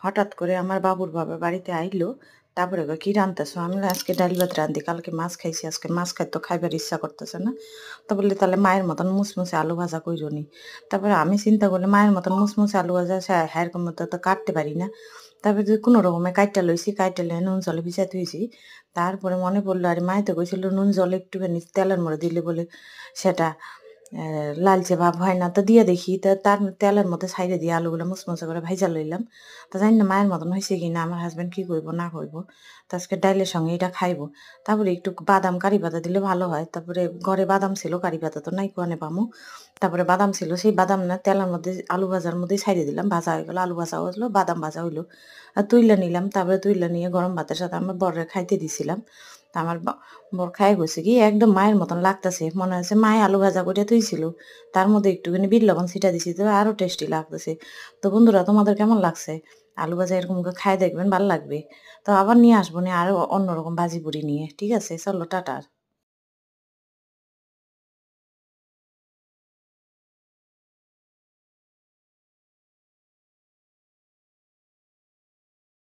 হঠাৎ করে আমার বাবুর বাবা বাড়িতে আইলো। তারপরে কয়, "কি রানতেছো?" আমি বললাম, "আজকে ডাইল ভাত রান্ধি। কালকে মাছ খাইছি। আজকে মাছ খাইতে খাইবার ইচ্ছা করতেছে না।" তো বললে, "তাহলে মায়ের মতন মুসমুসে আলু ভাজা কইরোনি।" তারপরে আমি চিন্তা করলাম, মায়ের মতন মুসমুসে আলু ভাজা হ্যারকম মতো তো কাটতে পারি না। তারপরে যে কোনো রকমে কাইট্টা লইছি, কাইট্টা লইয়া নুন জলে ভিজায় থুইছি। তারপরে মনে পড়লো, আরে মাই তো কইছিল নুন জলে একটুখানি তেলের মধ্যে দিলে বলে সেটা লালচে ভাব হয় না। তো দিয়ে দেখি, তার তেলের মধ্যে ছাইড়ে দিয়ে আলুগুলা মুচমুচে করে ভাইজা লইলাম। তো জানি না মায়ের মতন হইছে কিনা, আমার হাসব্যান্ড কি কইব না কইব। তো আজকে ডাইলের সঙ্গে এটা খাইবো। তারপরে একটু বাদাম কারি পাতা দিলে ভালো হয়। তারপরে ঘরে বাদাম ছিল, কারি পাতা তো নাই, কোয়ানে পামু। তারপরে বাদাম ছিল, সেই বাদাম না তেলের মধ্যে আলু ভাজার মধ্যেই ছাইড়ে দিলাম। ভাজা হয়ে গেল, আলু ভাজাও হলো, বাদাম ভাজা হইলো। আর তুইলা নিলাম। তারপরে তুইলা নিয়ে গরম ভাতের সাথে আমার বরের খাইতে দিছিলাম। তা আমার বর খাইয়া কইছে কি, একদম মায়ের মতন লাগতেছে। মনে হচ্ছে মায়ে আলু ভাজা করে থুইছিল। তার মধ্যে একটুখানি বিট লবণ ছিটা দিছি, তো আরো টেস্টি লাগতেছে। তো বন্ধুরা, তোমাদের কেমন লাগছে? আলু ভাজা এরকম করে খায় দেখবেন, ভাল লাগবে। তো আবার নিয়ে আসবো নি আরো অন্যরকম ভাজি পুরি নিয়ে। ঠিক আছে? চলো, টাটা।